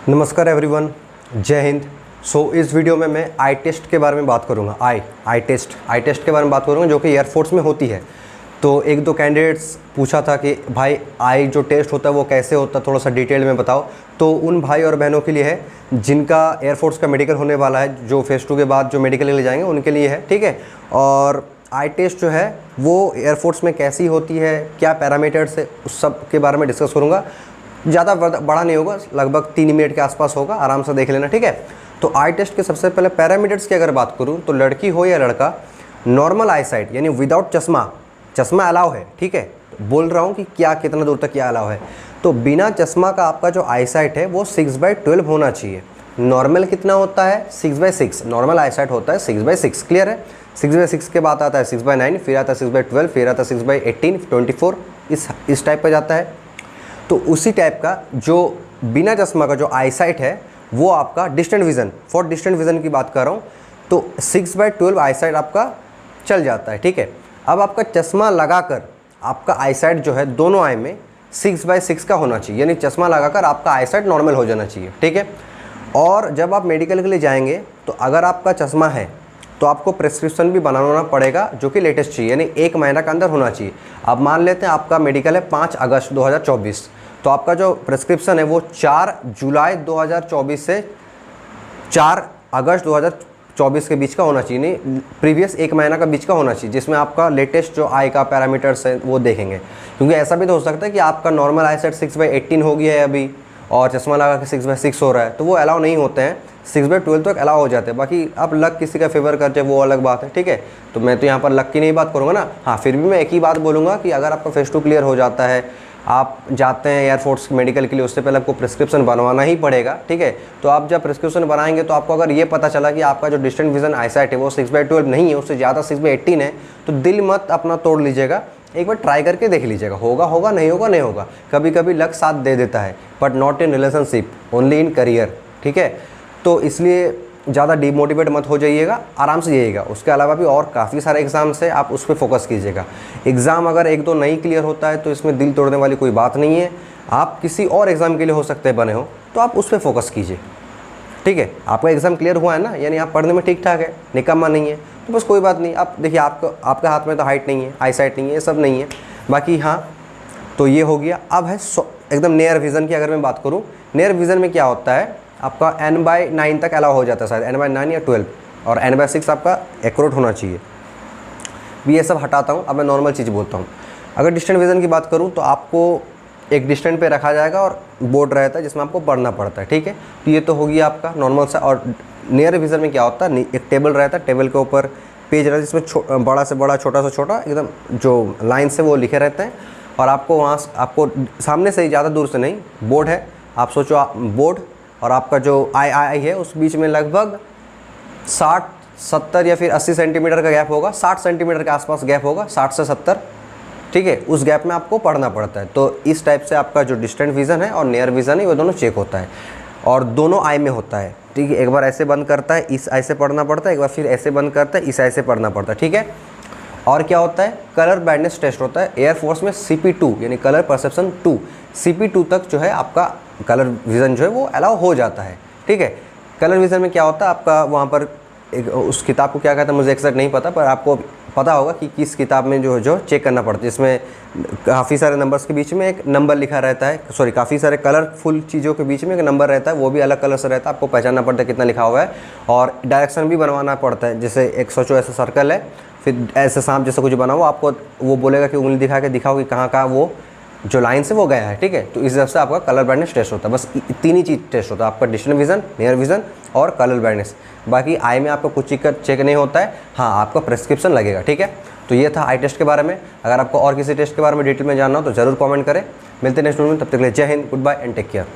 नमस्कार एवरीवन, जय हिंद। इस वीडियो में मैं आई टेस्ट के बारे में बात करूंगा। आई टेस्ट के बारे में बात करूंगा जो कि एयरफोर्स में होती है। तो एक दो कैंडिडेट्स पूछा था कि भाई आई जो टेस्ट होता है वो कैसे होता है, थोड़ा सा डिटेल में बताओ। तो उन भाई और बहनों के लिए है जिनका एयरफोर्स का मेडिकल होने वाला है, जो फेज़ 2 के बाद जो मेडिकल के लिए जाएंगे उनके लिए है, ठीक है। और आई टेस्ट जो है वो एयरफोर्स में कैसी होती है, क्या पैरामीटर्स है, उस सब के बारे में डिस्कस करूँगा। ज़्यादा बड़ा नहीं होगा, लगभग 3 मिनट के आसपास होगा, आराम से देख लेना, ठीक है। तो आई टेस्ट के सबसे पहले पैरामीटर्स की अगर बात करूँ तो लड़की हो या लड़का, नॉर्मल आई साइट यानी विदाउट चश्मा अलाउ है, ठीक है। बोल रहा हूँ कि क्या कितना दूर तक क्या अलाउ है। तो बिना चश्मा का आपका जो आई साइट है वो 6/12 होना चाहिए। नॉर्मल कितना होता है? 6/6। नॉर्मल आई साइट होता है 6/6, क्लियर है। 6/6 के बाद आता है 6/9, फिर आता है 6/12, फिर आता है 6/18, 24, इस टाइप पर जाता है। तो उसी टाइप का जो बिना चश्मा का जो आई साइट है वो आपका distant vision, for distant vision की बात कर रहा हूँ, तो 6/12 आई साइट आपका चल जाता है, ठीक है। अब आपका चश्मा लगाकर आपका आई साइट जो है दोनों आई में 6/6 का होना चाहिए, यानी चश्मा लगाकर आपका आई साइट नॉर्मल हो जाना चाहिए, ठीक है। और जब आप मेडिकल के लिए जाएंगे तो अगर आपका चश्मा है तो आपको प्रिस्क्रिप्शन भी बनाना पड़ेगा जो कि लेटेस्ट चाहिए, यानी 1 महीना के अंदर होना चाहिए। अब मान लेते हैं आपका मेडिकल है 5 अगस्त 2024, तो आपका जो प्रिस्क्रिप्शन है वो 4 जुलाई 2024 से 4 अगस्त 2024 के बीच का होना चाहिए, नहीं प्रीवियस 1 महीना का बीच का होना चाहिए, जिसमें आपका लेटेस्ट जो आई का पैरामीटर्स है वो देखेंगे। क्योंकि ऐसा भी तो हो सकता है कि आपका नॉर्मल आई सेट 6/18 हो गया है अभी और चश्मा लगा के 6/6 हो रहा है, तो वो अलाउ नहीं होते हैं। 6/12 तक अलाउ हो जाते हैं। बाकी अब लक किसी का फेवर कर जाए वो अलग बात है, ठीक है। तो मैं तो यहाँ पर लक की नहीं बात करूँगा ना। हाँ, फिर भी मैं एक ही बात बोलूँगा कि अगर आपका फेज़ 2 क्लियर हो जाता है, आप जाते हैं एयरफोर्स मेडिकल के लिए, उससे पहले आपको प्रिस्क्रिप्शन बनवाना ही पड़ेगा, ठीक है। तो आप जब प्रिस्क्रिप्शन बनाएंगे तो आपको अगर ये पता चला कि आपका जो डिस्टेंट विजन आई साइट है वो 6/12 नहीं है, उससे ज़्यादा 6/18 है, तो दिल मत अपना तोड़ लीजिएगा, एक बार ट्राई करके देख लीजिएगा। होगा नहीं होगा। कभी कभी लक साथ दे देता है, but not in relationship, only in career, ठीक है। तो इसलिए ज़्यादा डिमोटिवेट मत हो जाइएगा, आराम से जाइएगा। उसके अलावा भी और काफ़ी सारे एग्ज़ाम्स है, आप उस पर फोकस कीजिएगा। एग्ज़ाम अगर 1-2 नहीं क्लियर होता है तो इसमें दिल तोड़ने वाली कोई बात नहीं है। आप किसी और एग्ज़ाम के लिए हो सकते हैं बने हो, तो आप उस पर फोकस कीजिए, ठीक है। आपका एग्ज़ाम क्लियर हुआ है ना, यानी आप पढ़ने में ठीक ठाक है, निकम्मा नहीं है, तो बस कोई बात नहीं। आप देखिए, आपके हाथ में तो हाइट नहीं है, आई साइट नहीं है, ये सब नहीं है। बाकी हाँ, तो ये हो गया। अब है एकदम नियर विज़न की अगर मैं बात करूँ, नियर विज़न में क्या होता है, आपका N/9 तक अलाउ हो जाता है, शायद N/9 या 12, और N/6 आपका एक्यूरेट होना चाहिए। भी ये सब हटाता हूँ, अब मैं नॉर्मल चीज़ बोलता हूँ। अगर डिस्टेंट विज़न की बात करूँ तो आपको एक डिस्टेंस पे रखा जाएगा और बोर्ड रहता है जिसमें आपको पढ़ना पड़ता है, ठीक है। तो ये तो हो गया आपका नॉर्मल सा। और नियर विज़न में क्या होता है, एक टेबल रहता है, टेबल के ऊपर पेज रहता है जिसमें बड़ा से बड़ा, छोटा से छोटा, एकदम जो लाइन से वो लिखे रहते हैं। और आपको वहाँ आपको सामने से ही, ज़्यादा दूर से नहीं, बोर्ड है, आप सोचो बोर्ड और आपका जो आई है उस बीच में लगभग 60, 70 या फिर 80 सेंटीमीटर का गैप होगा, 60 सेंटीमीटर के आसपास गैप होगा, 60 से 70, ठीक है। उस गैप में आपको पढ़ना पड़ता है। तो इस टाइप से आपका जो डिस्टेंट विज़न है और नियर विज़न है वो दोनों चेक होता है, और दोनों आई में होता है, ठीक है। एक बार ऐसे बंद करता है, इस आई से पढ़ना पड़ता है, एक बार फिर ऐसे बंद करता है, इस आई से पढ़ना पड़ता है, ठीक है। और क्या होता है, कलर ब्लाइंडनेस टेस्ट होता है एयरफोर्स में। CP2 यानी कलर परसेप्शन 2, CP2 तक जो है आपका कलर विज़न जो है वो अलाउ हो जाता है, ठीक है। कलर विज़न में क्या होता है, आपका वहाँ पर उस किताब को क्या कहता है मुझे एक्जैक्ट नहीं पता, पर आपको पता होगा कि किस किताब में जो चेक करना पड़ता है, जिसमें काफ़ी सारे नंबर्स के बीच में एक नंबर लिखा रहता है, सॉरी काफ़ी सारे कलरफुल चीज़ों के बीच में एक नंबर रहता है, वो भी अलग कलर से रहता है, आपको पहचानना पड़ता है कितना लिखा हुआ है। और डायरेक्शन भी बनवाना पड़ता है, जैसे एक सोचो ऐसा सर्कल है, फिर ऐसे सांप जैसा कुछ बना हुआ, आपको वो बोलेगा कि उंगली दिखा के दिखाओ कि कहाँ वो जो लाइन से वो गया है, ठीक है। तो इस हिसाब से आपका कलर ब्लाइंडनेस टेस्ट होता है। बस 3 ही चीज़ टेस्ट होता है, आपका डिस्टेंट विज़न, नियर विज़न और कलर ब्लाइंडनेस। बाकी आई में आपका कुछ चेक नहीं होता है, हाँ आपका प्रिस्क्रिप्शन लगेगा, ठीक है। तो ये था आई टेस्ट के बारे में। अगर आपको और किसी टेस्ट के बारे में डिटेल में जानना हो तो ज़रूर कमेंट करें। मिलते हैं नेक्स्ट वीडियो में, तब तक के लिए जय हिंद, good bye and take care.